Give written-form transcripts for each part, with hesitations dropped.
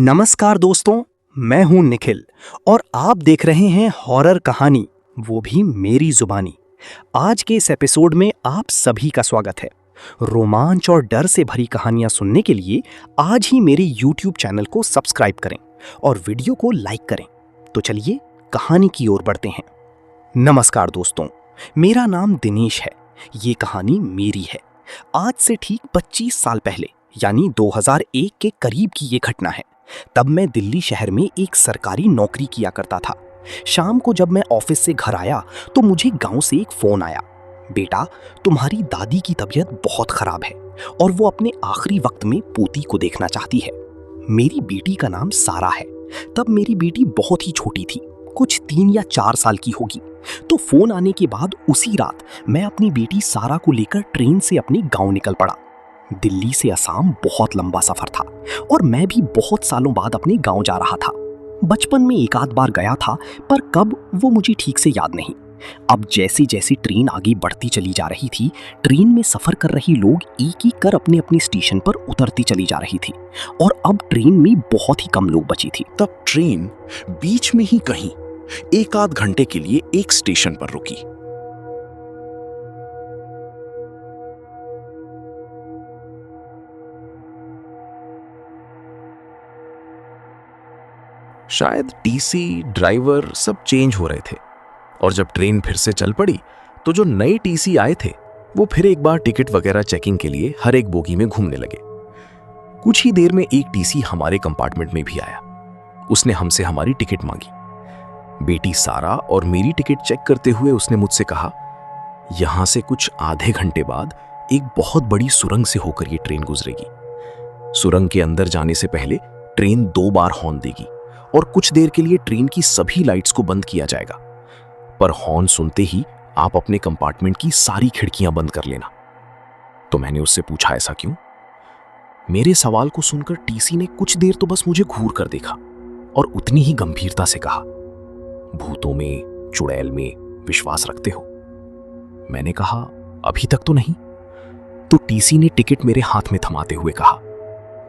नमस्कार दोस्तों, मैं हूं निखिल और आप देख रहे हैं हॉरर कहानी, वो भी मेरी जुबानी। आज के इस एपिसोड में आप सभी का स्वागत है। रोमांच और डर से भरी कहानियां सुनने के लिए आज ही मेरे YouTube चैनल को सब्सक्राइब करें और वीडियो को लाइक करें। तो चलिए कहानी की ओर बढ़ते हैं। नमस्कार दोस्तों, मेरा नाम दिनेश है। ये कहानी मेरी है। आज से ठीक 25 साल पहले यानी 2001 के करीब की ये घटना है। तब मैं दिल्ली शहर में एक सरकारी नौकरी किया करता था। शाम को जब मैं ऑफिस से घर आया तो मुझे गांव से एक फोन आया। बेटा, तुम्हारी दादी की तबीयत बहुत खराब है और वो अपने आखिरी वक्त में पोती को देखना चाहती है। मेरी बेटी का नाम सारा है। तब मेरी बेटी बहुत ही छोटी थी, कुछ 3 या 4 साल की होगी। तो फोन आने के बाद उसी रात मैं अपनी बेटी सारा को लेकर ट्रेन से अपने गांव निकल पड़ा। दिल्ली से असम बहुत लंबा सफर था और मैं भी बहुत सालों बाद अपने गांव जा रहा था। बचपन में एक आध बार गया था, पर कब वो मुझे ठीक से याद नहीं। अब जैसे जैसे ट्रेन आगे बढ़ती चली जा रही थी, ट्रेन में सफर कर रहे लोग एक एक कर अपने अपने स्टेशन पर उतरती चली जा रही थी और अब ट्रेन में बहुत ही कम लोग बची थी। तब ट्रेन बीच में ही कहीं एक आध घंटे के लिए एक स्टेशन पर रुकी। शायद टीसी, ड्राइवर सब चेंज हो रहे थे और जब ट्रेन फिर से चल पड़ी तो जो नए टीसी आए थे वो फिर एक बार टिकट वगैरह चेकिंग के लिए हर एक बोगी में घूमने लगे। कुछ ही देर में एक टीसी हमारे कंपार्टमेंट में भी आया। उसने हमसे हमारी टिकट मांगी। बेटी सारा और मेरी टिकट चेक करते हुए उसने मुझसे कहा, यहां से कुछ आधे घंटे बाद एक बहुत बड़ी सुरंग से होकर ये ट्रेन गुजरेगी। सुरंग के अंदर जाने से पहले ट्रेन 2 बार हॉर्न देगी और कुछ देर के लिए ट्रेन की सभी लाइट्स को बंद किया जाएगा, पर हॉर्न सुनते ही आप अपने कंपार्टमेंट की सारी खिड़कियां बंद कर लेना। तो मैंने उससे पूछा, ऐसा क्यों? मेरे सवाल को सुनकर टीसी ने कुछ देर तो बस मुझे घूर कर देखा और उतनी ही गंभीरता से कहा, भूतों में, चुड़ैल में विश्वास रखते हो? मैंने कहा, अभी तक तो नहीं। तो टीसी ने टिकट मेरे हाथ में थमाते हुए कहा,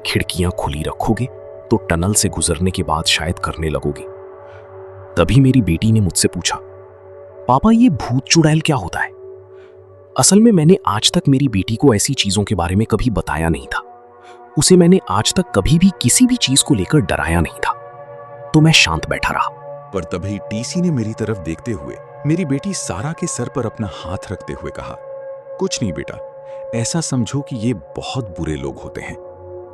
खिड़कियां खुली रखोगे तो टनल से गुजरने के बाद शायद करने लगोगे। तभी मेरी बेटी ने मुझसे पूछा, पापा ये भूत चुड़ैल क्या होता है? असल में मैंने आज तक मेरी बेटी को ऐसी चीजों के बारे में कभी बताया नहीं था। उसे मैंने आज तक कभी भी किसी भी चीज को लेकर डराया नहीं था। तो मैं शांत बैठा रहा। पर तभी टीसी ने मेरी तरफ देखते हुए मेरी बेटी सारा के सर पर अपना हाथ रखते हुए कहा, कुछ नहीं बेटा, ऐसा समझो कि ये बहुत बुरे लोग होते हैं।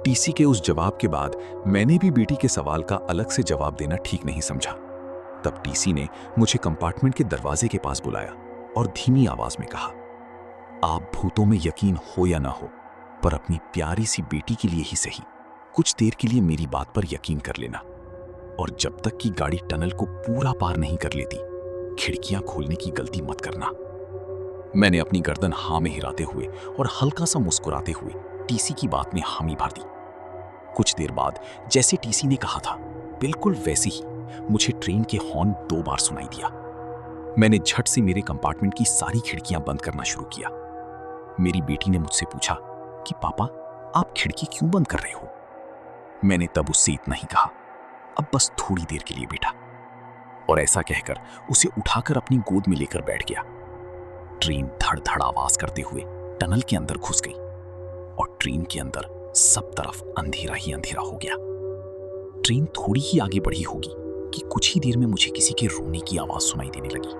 टीसी के उस जवाब के बाद मैंने भी बेटी के सवाल का अलग से जवाब देना ठीक नहीं समझा। तब टीसी ने मुझे कंपार्टमेंट के दरवाजे के पास बुलाया और धीमी आवाज में कहा, आप भूतों में यकीन हो या ना हो, पर अपनी प्यारी सी बेटी के लिए ही सही कुछ देर के लिए मेरी बात पर यकीन कर लेना, और जब तक कि गाड़ी टनल को पूरा पार नहीं कर लेती, खिड़कियां खोलने की गलती मत करना। मैंने अपनी गर्दन हाँ में हिलाते हुए और हल्का सा मुस्कुराते हुए टीसी की बात में हामी भर दी। कुछ देर बाद जैसे टीसी ने कहा था, बिल्कुल वैसे ही मुझे ट्रेन के हॉर्न 2 बार सुनाई दिया। मैंने झट से मेरे कंपार्टमेंट की सारी खिड़कियां बंद करना शुरू किया। मेरी बेटी ने मुझसे पूछा कि पापा, आप खिड़की क्यों बंद कर रहे हो? मैंने तब उससे इतना ही कहा, अब बस थोड़ी देर के लिए बेटा, और ऐसा कहकर उसे उठाकर अपनी गोद में लेकर बैठ गया। ट्रेन धड़ धड़ आवाज करते हुए टनल के अंदर घुस गई और ट्रेन के अंदर सब तरफ अंधेरा ही अंधेरा हो गया। ट्रेन थोड़ी ही आगे बढ़ी होगी कि कुछ ही देर में मुझे किसी के रोने की आवाज सुनाई देने लगी।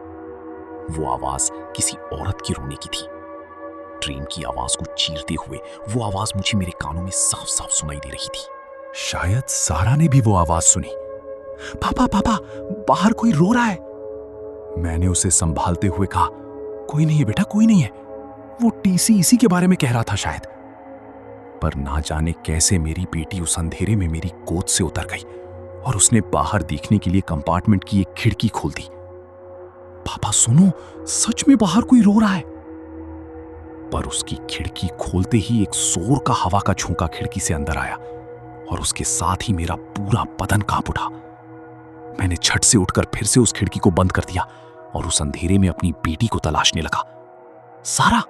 वो आवाज किसी औरत के रोने की थी। ट्रेन की आवाज को चीरते हुए वो आवाज मुझे मेरे कानों में साफ साफ सुनाई दे रही थी। शायद सारा ने भी वो आवाज सुनी। पापा पापा, बाहर कोई रो रहा है। मैंने उसे संभालते हुए कहा, कोई नहीं है बेटा, कोई नहीं है, वो टीसी इसी के बारे में कह रहा था शायद। पर ना जाने कैसे मेरी बेटी उस अंधेरे में मेरी गोद से उतर गई और उसने बाहर देखने के लिए कंपार्टमेंट की एक खिड़की खोल दी। पापा सुनो, सच में बाहर कोई रो रहा है। पर उसकी खिड़की खोलते ही एक जोर का हवा का झोंका खिड़की से अंदर आया और उसके साथ ही मेरा पूरा बदन कांप उठा। मैंने झट से उठकर फिर से उस खिड़की को बंद कर दिया और उस अंधेरे में अपनी बेटी को तलाशने लगा। सारा,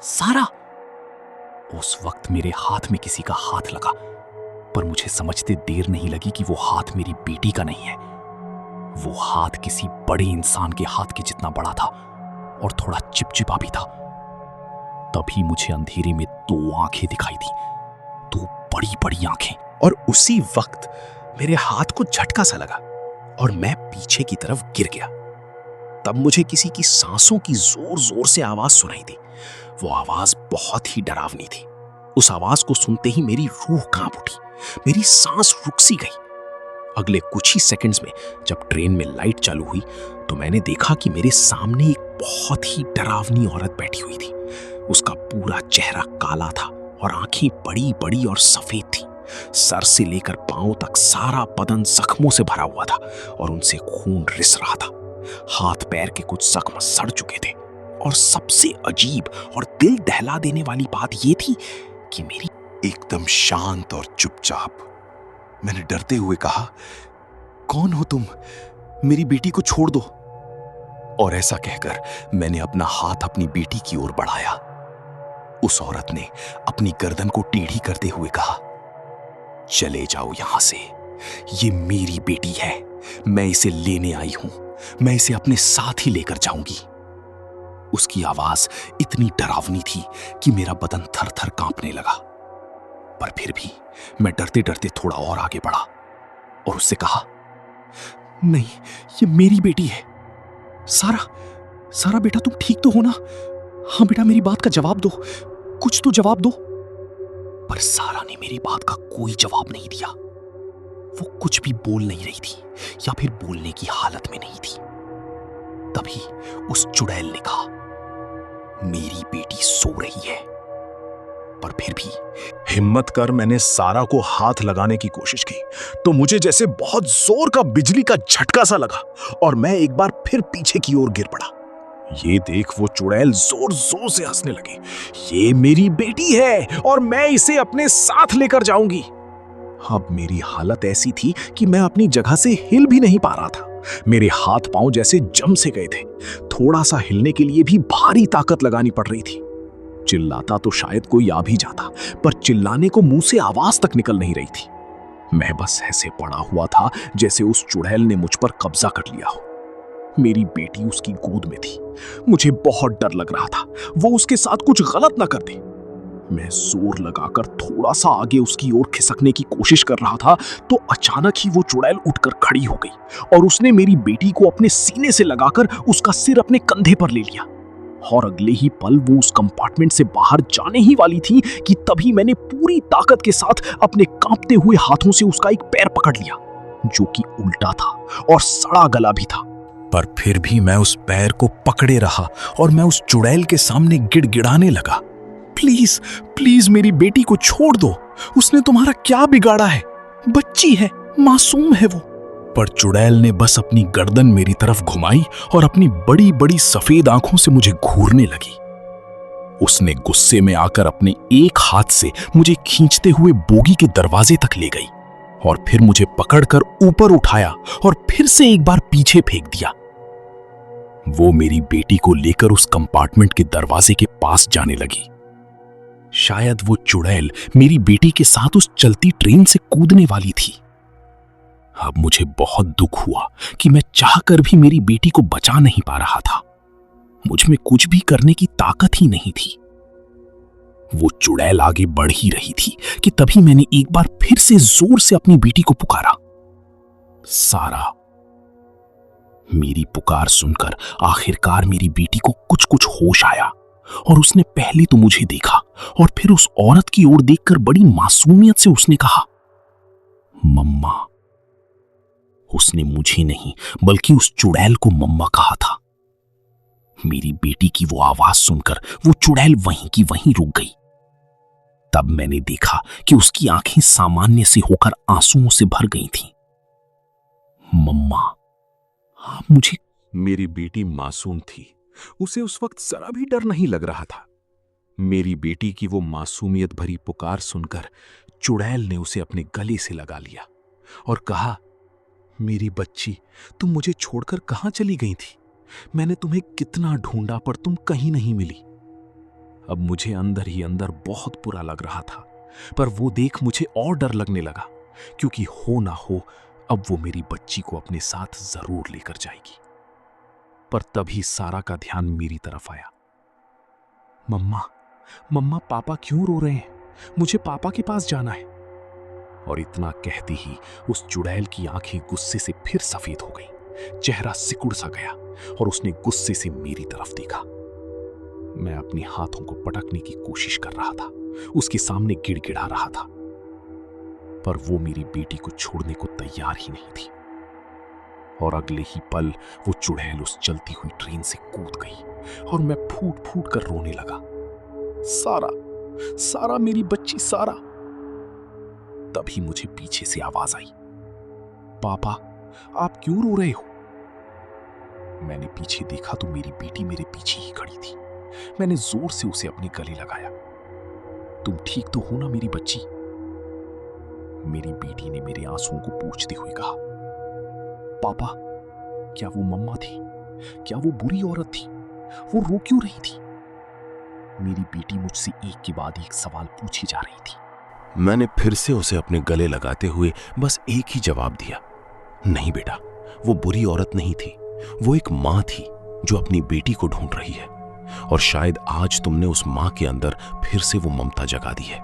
सारा। उस वक्त मेरे हाथ में किसी का हाथ लगा पर मुझे समझते देर नहीं लगी कि वो हाथ मेरी बेटी का नहीं है। वो हाथ किसी बड़े इंसान के हाथ के जितना बड़ा था और थोड़ा चिपचिपा भी था। तभी मुझे अंधेरे में दो आंखें दिखाई दी, दो बड़ी बड़ी आंखें। और उसी वक्त मेरे हाथ को झटका सा लगा और मैं पीछे की तरफ गिर गया। तब मुझे किसी की सांसों की जोर जोर से आवाज सुनाई दी। वो आवाज बहुत ही डरावनी थी। उस आवाज को सुनते ही मेरी रूह कांप उठी, मेरी सांस रुक सी गई। अगले कुछ ही सेकंड्स में जब ट्रेन में लाइट चालू हुई तो मैंने देखा कि मेरे सामने एक बहुत ही डरावनी औरत बैठी हुई थी। उसका पूरा चेहरा काला था और आंखें बड़ी बड़ी और सफेद थी। सर से लेकर पांव तक सारा बदन जख्मों से भरा हुआ था और उनसे खून रिस रहा था। हाथ पैर के कुछ जख्म सड़ चुके थे और सबसे अजीब और दिल दहला देने वाली बात यह थी कि मेरी एकदम शांत और चुपचाप मैंने डरते हुए कहा, कौन हो तुम? मेरी बेटी को छोड़ दो। और ऐसा कहकर मैंने अपना हाथ अपनी बेटी की ओर बढ़ाया। उस औरत ने अपनी गर्दन को टेढ़ी करते हुए कहा, चले जाओ यहां से, ये मेरी बेटी है, मैं इसे लेने आई हूं, मैं इसे अपने साथ ही लेकर जाऊंगी। उसकी आवाज इतनी डरावनी थी कि मेरा बदन थर थर कांपने लगा, पर फिर भी मैं डरते डरते थोड़ा और आगे बढ़ा और उससे कहा, नहीं, ये मेरी बेटी है। सारा बेटा, तुम ठीक तो हो ना? हाँ बेटा, मेरी बात का जवाब दो, कुछ तो जवाब दो। पर सारा ने मेरी बात का कोई जवाब नहीं दिया। वो कुछ भी बोल नहीं रही थी या फिर बोलने की हालत में नहीं थी। तभी उस चुड़ैल ने कहा, मेरी बेटी सो रही है। पर फिर भी हिम्मत कर मैंने सारा को हाथ लगाने की कोशिश की तो मुझे जैसे बहुत जोर का बिजली का झटका सा लगा और मैं एक बार फिर पीछे की ओर गिर पड़ा। ये देख वो चुड़ैल जोर जोर से हंसने लगी। ये मेरी बेटी है और मैं इसे अपने साथ लेकर जाऊंगी। अब मेरी हालत ऐसी थी कि मैं अपनी जगह से हिल भी नहीं पा रहा था। मेरे हाथ पांव जैसे जम से गए थे। थोड़ा सा हिलने के लिए भी भारी ताकत लगानी पड़ रही थी। चिल्लाता तो शायद कोई आ भी जाता, पर चिल्लाने को मुंह से आवाज तक निकल नहीं रही थी। मैं बस ऐसे पड़ा हुआ था जैसे उस चुड़ैल ने मुझ पर कब्जा कर लिया हो। मेरी बेटी उसकी गोद में थी। मुझे बहुत डर लग रहा था वो उसके साथ कुछ गलत ना कर दे। मैं जोर लगाकर थोड़ा सा आगे उसकी ओर खिसकने की कोशिश कर रहा था तो अचानक ही वो चुड़ैल उठकर खड़ी हो गई और उसने मेरी बेटी को अपने सीने से लगाकर उसका सिर अपने कंधे पर ले लिया। और अगले ही पल वो उस कंपार्टमेंट से बाहर जाने ही वाली थी कि तभी मैंने पूरी ताकत के साथ अपने कांपते हुए हाथों से उसका एक पैर पकड़ लिया, जो कि उल्टा था और सड़ा गला भी था। पर फिर भी मैं उस पैर को पकड़े रहा और मैं उस चुड़ैल के सामने गिड़गिड़ाने लगा, प्लीज प्लीज मेरी बेटी को छोड़ दो, उसने तुम्हारा क्या बिगाड़ा है, बच्ची है, मासूम है वो। पर चुड़ैल ने बस अपनी गर्दन मेरी तरफ घुमाई और अपनी बड़ी बड़ी सफेद आंखों से मुझे घूरने लगी। उसने गुस्से में आकर अपने एक हाथ से मुझे खींचते हुए बोगी के दरवाजे तक ले गई और फिर मुझे पकड़कर ऊपर उठाया और फिर से एक बार पीछे फेंक दिया। वो मेरी बेटी को लेकर उस कंपार्टमेंट के दरवाजे के पास जाने लगी। शायद वो चुड़ैल मेरी बेटी के साथ उस चलती ट्रेन से कूदने वाली थी। अब मुझे बहुत दुख हुआ कि मैं चाहकर भी मेरी बेटी को बचा नहीं पा रहा था। मुझ में कुछ भी करने की ताकत ही नहीं थी। वो चुड़ैल आगे बढ़ ही रही थी कि तभी मैंने एक बार फिर से जोर से अपनी बेटी को पुकारा, सारा। मेरी पुकार सुनकर आखिरकार मेरी बेटी को कुछ कुछ होश आया और उसने पहले तो मुझे देखा और फिर उस औरत की ओर देखकर बड़ी मासूमियत से उसने कहा, मम्मा। उसने मुझे नहीं बल्कि उस चुड़ैल को मम्मा कहा था। मेरी बेटी की वो आवाज सुनकर वो चुड़ैल वहीं की वहीं रुक गई। तब मैंने देखा कि उसकी आंखें सामान्य से होकर आंसुओं से भर गई थीं। मम्मा, आप मुझे। मेरी बेटी मासूम थी, उसे उस वक्त जरा भी डर नहीं लग रहा था। मेरी बेटी की वो मासूमियत भरी पुकार सुनकर चुड़ैल ने उसे अपने गले से लगा लिया और कहा, मेरी बच्ची, तुम मुझे छोड़कर कहां चली गई थी? मैंने तुम्हें कितना ढूंढा पर तुम कहीं नहीं मिली। अब मुझे अंदर ही अंदर बहुत बुरा लग रहा था, पर वो देख मुझे और डर लगने लगा। क्योंकि हो ना हो अब वो मेरी बच्ची को अपने साथ जरूर लेकर जाएगी। पर तभी सारा का ध्यान मेरी तरफ आया। मम्मा, मम्मा, पापा क्यों रो रहे हैं? मुझे पापा के पास जाना है। और इतना कहते ही उस चुड़ैल की आंखें गुस्से से फिर सफेद हो गईं, चेहरा सिकुड़ सा गया और उसने गुस्से से मेरी तरफ देखा। मैं अपने हाथों को पटकने की कोशिश कर रहा था, उसके सामने गिड़गिड़ा रहा था, पर वो मेरी बेटी को छोड़ने को तैयार ही नहीं थी। और अगले ही पल वो चुड़ैल उस चलती हुई ट्रेन से कूद गई और मैं फूट फूट कर रोने लगा। सारा, सारा, मेरी बच्ची सारा। तभी मुझे पीछे से आवाज आई, पापा, आप क्यों रो रहे हो? मैंने पीछे देखा तो मेरी बेटी मेरे पीछे ही खड़ी थी। मैंने जोर से उसे अपने गले लगाया। तुम ठीक तो हो ना मेरी बच्ची? मेरी बेटी ने मेरे आंसुओं को पोंछते हुए कहा, पापा, क्या वो मम्मा थी? क्या वो बुरी औरत थी? वो रो क्यों रही थी? मेरी बेटी मुझसे एक के बाद एक सवाल पूछी जा रही थी। मैंने फिर से उसे अपने गले लगाते हुए बस एक ही जवाब दिया, नहीं बेटा, वो बुरी औरत नहीं थी, वो एक माँ थी जो अपनी बेटी को ढूंढ रही है। और शायद आज तुमने उस माँ के अंदर फिर से वो ममता जगा दी है।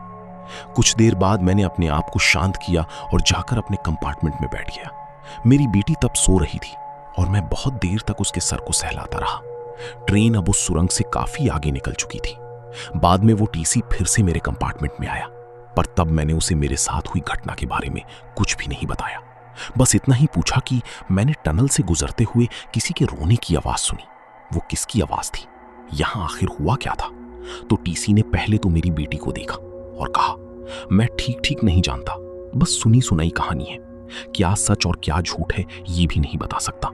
कुछ देर बाद मैंने अपने आप को शांत किया और जाकर अपने कंपार्टमेंट में बैठ गया। मेरी बेटी तब सो रही थी और मैं बहुत देर तक उसके सर को सहलाता रहा। ट्रेन अब उस सुरंग से काफी आगे निकल चुकी थी। बाद में वो टीसी फिर से मेरे कंपार्टमेंट में आया, पर तब मैंने उसे मेरे साथ हुई घटना के बारे में कुछ भी नहीं बताया। बस इतना ही पूछा कि मैंने टनल से गुजरते हुए किसी के रोने की आवाज सुनी। वो किसकी आवाज थी? यहां आखिर हुआ क्या था? तो टीसी ने पहले तो मेरी बेटी को देखा और कहा, मैं ठीक ठीक नहीं जानता, बस सुनी सुनाई कहानी है, क्या सच और क्या झूठ है ये भी नहीं बता सकता,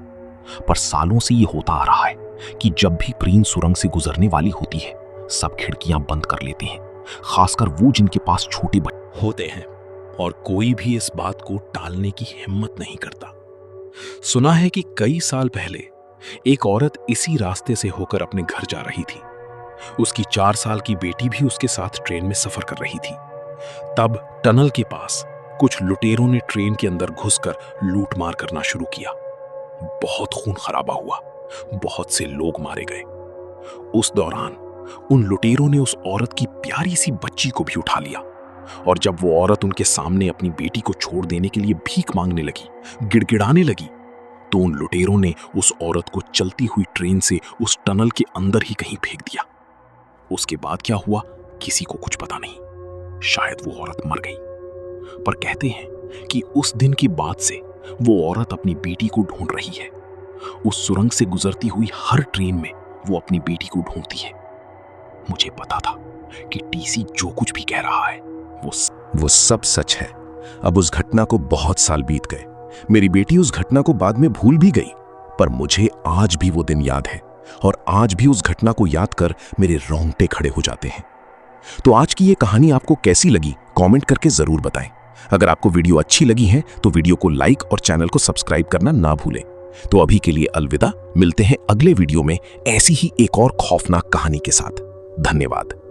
पर सालों से ये होता आ रहा है कि जब भी ट्रेन सुरंग से गुजरने वाली होती है सब खिड़कियां बंद कर लेते हैं, खासकर वो जिनके पास छोटे बच्चे होते हैं, और कोई भी इस बात को टालने की हिम्मत नहीं करता। सुना है कि कई साल पहले एक औरत इसी रास्ते से होकर अपने घर जा रही थी। उसकी 4 साल की बेटी भी उसके साथ ट्रेन में सफर कर रही थी। तब टनल के पास कुछ लुटेरों ने ट्रेन के अंदर घुसकर लूटमार करना शुरू किया। बहुत खून खराबा हुआ, बहुत से लोग मारे गए। उस दौरान उन लुटेरों ने उस औरत की प्यारी सी बच्ची को भी उठा लिया, और जब वो औरत उनके सामने अपनी बेटी को छोड़ देने के लिए भीख मांगने लगी, गिड़गिड़ाने लगी, तो उन लुटेरों ने उस औरत को चलती हुई ट्रेन से उस टनल के अंदर ही कहीं फेंक दिया। उसके बाद क्या हुआ किसी को कुछ पता नहीं, शायद वो औरत मर गई। पर कहते हैं कि उस दिन के बाद से वो औरत अपनी बेटी को ढूंढ रही है। उस सुरंग से गुजरती हुई हर ट्रेन में वो अपनी बेटी को ढूंढती है। मुझे पता था कि टीसी जो कुछ भी कह रहा है वो सब सच है। अब उस घटना को बहुत साल बीत गए। मेरी बेटी उस घटना को बाद में भूल भी गई, पर मुझे आज भी वो दिन याद है, और आज भी उस घटना को याद कर मेरे रोंगटे खड़े हो जाते हैं। तो आज की ये कहानी आपको कैसी लगी कमेंट करके जरूर बताएं। अगर आपको वीडियो अच्छी लगी है तो वीडियो को लाइक और चैनल को सब्सक्राइब करना ना भूलें। तो अभी के लिए अलविदा, मिलते हैं अगले वीडियो में ऐसी ही एक और खौफनाक कहानी के साथ। धन्यवाद।